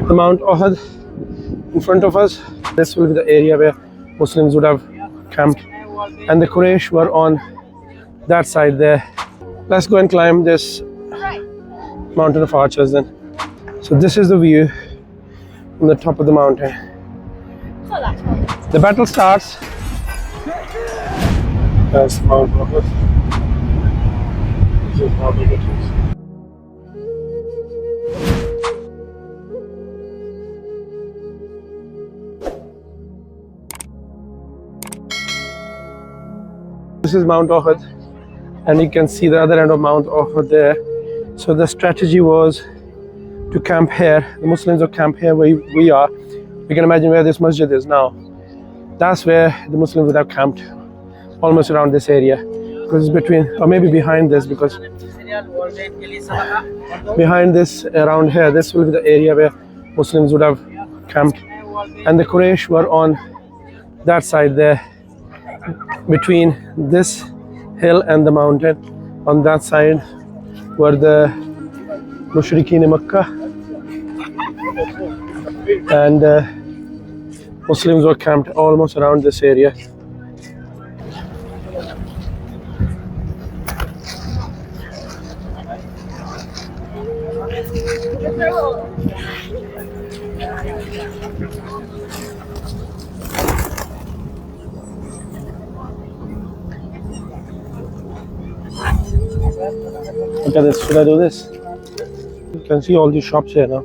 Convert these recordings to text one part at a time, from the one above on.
the Mount Uhud in front of us. This will be the area where Muslims would have camped, and the Quraysh were on that side there. Let's go and climb this mountain of archers then. So this is the view from the top of the mountain. The battle starts. That's Mount Uhud. This is how big it is. This is Mount Uhud, and you can see the other end of Mount Uhud there. So the strategy was to camp here. The Muslims will camp here where we are. You can imagine where this masjid is now. That's where the Muslims would have camped, almost around this area. Because it's between, or maybe behind this, because behind this, around here, this will be the area where Muslims would have camped. And the Quraysh were on that side there, between this hill and the mountain. On that side were the Mushrikeen in Mecca, and Muslims were camped almost around this area. Look at this. Should I do this? You can see all these shops here now.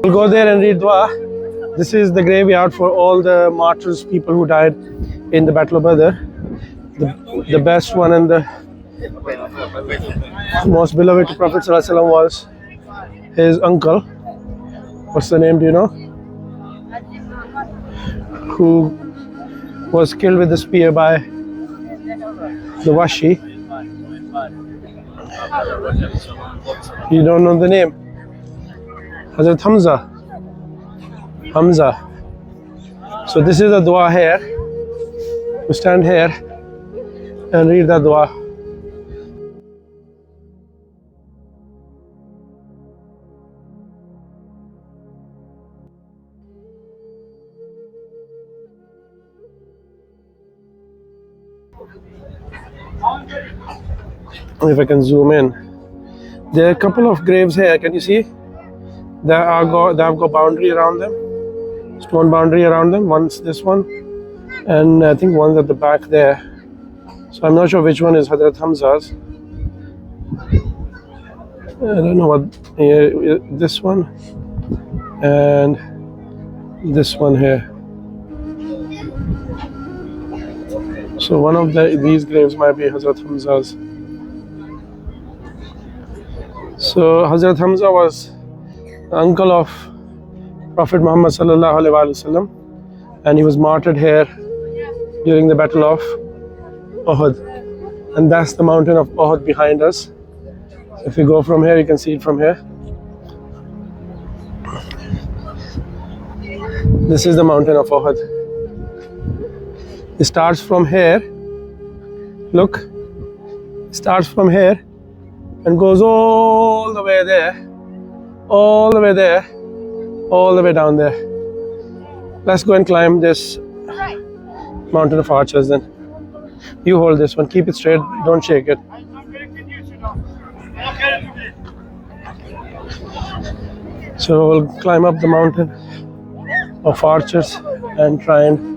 We'll go there and read dua. This is the graveyard for all the martyrs, people who died in the Battle of Badr. The best one and the most beloved to Prophet ﷺ was his uncle. What's the name, do you know? Who was killed with a spear by the Washi. You don't know the name? Hazrat Hamza. So this is the dua here. We stand here and read the dua. If I can zoom in, there are a couple of graves here. Can you see? They have got boundary around them, stone boundary around them. One's this one, and I think one's at the back there. So I'm not sure which one is Hazrat Hamza's. I don't know what. This one and this one here. So one of these graves might be Hazrat Hamza's. So Hazrat Hamza was the uncle of Prophet Muhammad sallallahu alaihi wasallam, and he was martyred here during the Battle of Uhud. And that's the mountain of Uhud behind us. So if you go from here, you can see it from here. This is the mountain of Uhud. It starts from here. Look, it starts from here and goes all the way there, all the way there, all the way down there. Let's go and climb this mountain of archers then. You hold this one, keep it straight, don't shake it. So we'll climb up the mountain of archers and try and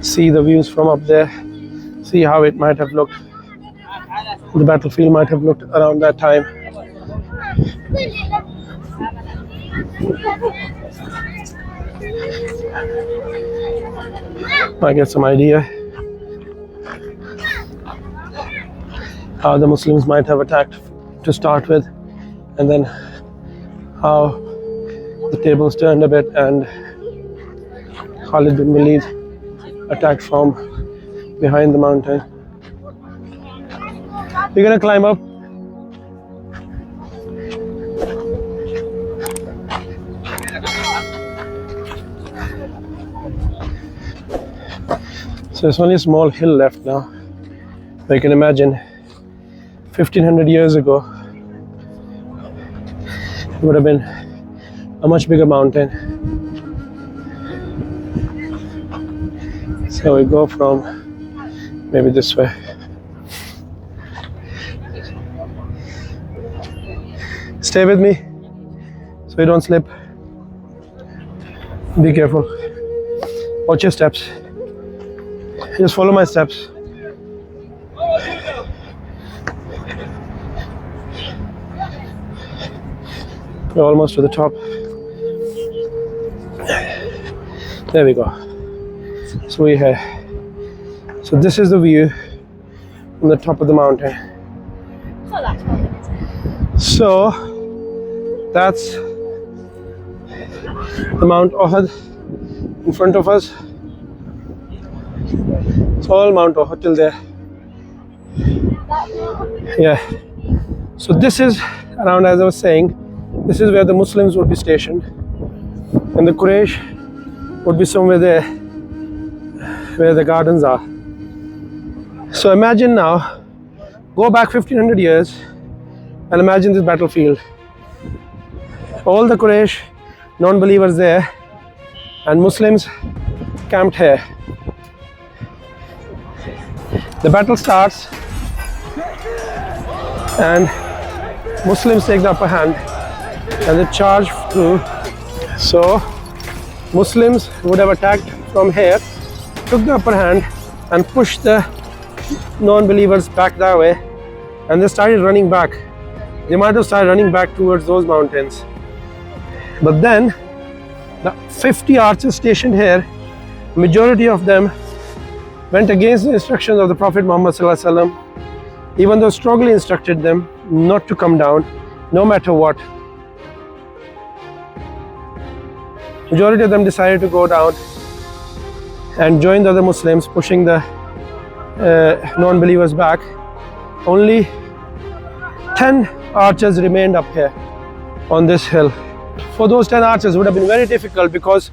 see the views from up there. See how it might have looked, the battlefield might have looked around that time. I get some idea how the Muslims might have attacked to start with, and then how the tables turned a bit and Khalid bin Walid attacked from behind the mountain. We're gonna climb up. So there's only a small hill left now. But you can imagine 1500 years ago it would have been a much bigger mountain. So we go from maybe this way. Stay with me so you don't slip. Be careful. Watch your steps. Just follow my steps. We're almost to the top. There we go. So we're here. So this is the view from the top of the mountain. So that's the Mount Uhud in front of us. It's all Mount Uhud till there. Yeah. So this is around, as I was saying, this is where the Muslims would be stationed, and the Quraysh would be somewhere there where the gardens are. So imagine now, go back 1500 years and imagine this battlefield. All the Quraysh, non-believers there, and Muslims camped here. The battle starts and Muslims take the upper hand and they charge through. So Muslims would have attacked from here, took the upper hand and pushed the non-believers back that way, and they started running back. They might have started running back towards those mountains. But then the 50 archers stationed here, majority of them went against the instructions of the Prophet Muhammad ﷺ, even though strongly instructed them not to come down no matter what. Majority of them decided to go down and join the other Muslims, pushing the non-believers back. Only 10 archers remained up here on this hill. For those 10 archers, it would have been very difficult because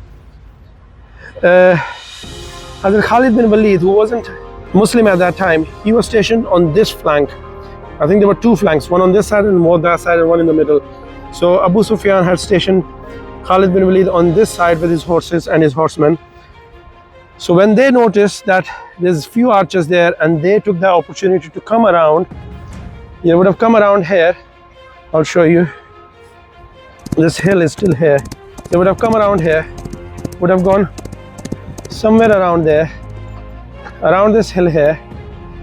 Hazrat Khalid bin Walid, who wasn't Muslim at that time, he was stationed on this flank. I think there were two flanks, one on this side and one on that side and one in the middle. So Abu Sufyan had stationed Khalid bin Walid on this side with his horses and his horsemen. So when they noticed that there's few archers there and they took the opportunity to come around, they would have come around here. I'll show you. This hill is still here. They would have come around here, would have gone somewhere around there, around this hill here.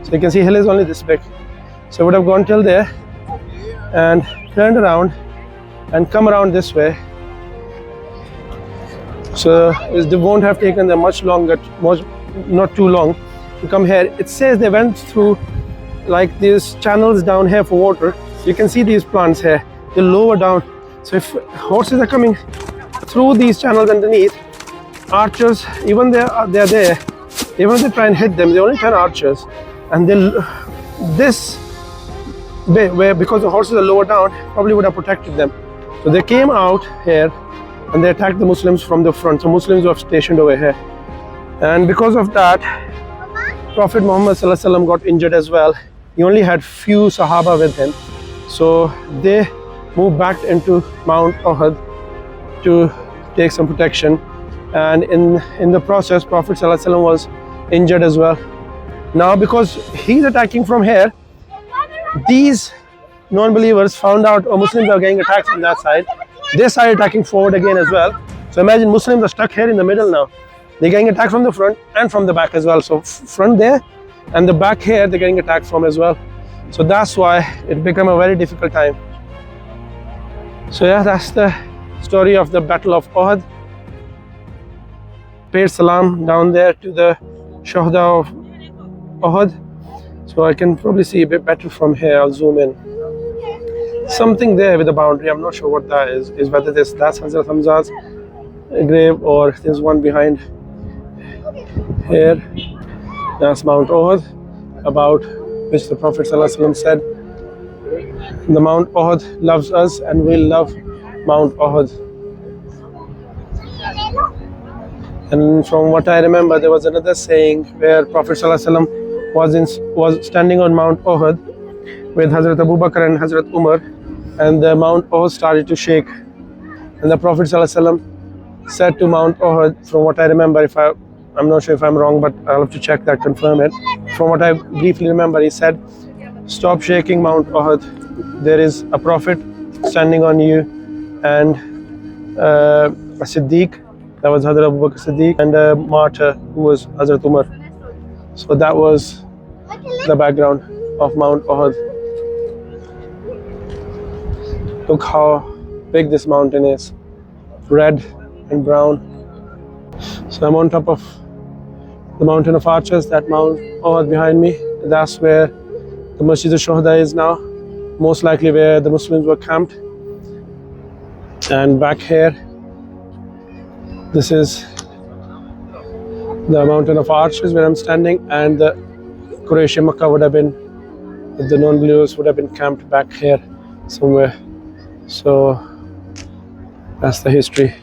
So you can see hill is only this big. So would have gone till there and turned around and come around this way. So they won't have taken them much longer, not too long to come here. It says they went through like these channels down here for water. You can see these plants here, they lower down. So if horses are coming through these channels underneath, archers, even they're there, even if they try and hit them, they only 10 archers, and this way, where because the horses are lower down, probably would have protected them. So they came out here and they attacked the Muslims from the front. So Muslims were stationed over here, and because of that, Prophet Muhammad ﷺ got injured as well. He only had few Sahaba with him, so they moved back into Mount Uhud to take some protection. And in the process, Prophet ﷺ was injured as well. Now because he's attacking from here, these non-believers found out Muslims are getting attacked from that side. They started attacking forward again as well. So imagine Muslims are stuck here in the middle now. They're getting attacked from the front and from the back as well. So front there and the back here, they're getting attacked from as well. So that's why it became a very difficult time. So yeah, that's the story of the Battle of Uhud. Paid salam down there to the Shuhada of Uhud. So I can probably see a bit better from here. I'll zoom in. Something there with a boundary, I'm not sure what that is whether that's Hazrat Hamza's grave or there's one behind here. That's Mount Uhud, about which the Prophet ﷺ said, the Mount Uhud loves us and we'll love Mount Uhud. And from what I remember, there was another saying where Prophet ﷺ was standing on Mount Uhud with Hazrat Abu Bakr and Hazrat Umar, and the Mount Uhud started to shake. And the Prophet ﷺ said to Mount Uhud, from what I remember, I'm not sure if I'm wrong, but I'll have to check that, confirm it. From what I briefly remember, he said, "Stop shaking, Mount Uhud. There is a Prophet standing on you, and a Siddiq, that was Hazrat Abu Bakr Siddiq, and a martyr who was Hazrat Umar." So that was the background of Mount Uhud. Look how big this mountain is, red and brown. So I'm on top of the mountain of arches, that Mount Uhud behind me. That's where the Masjid al-Shuhada is now, most likely where the Muslims were camped. And back here, this is the mountain of arches where I'm standing, and the Quraysh in Makkah would have been, the non-believers would have been camped back here somewhere. So that's the history.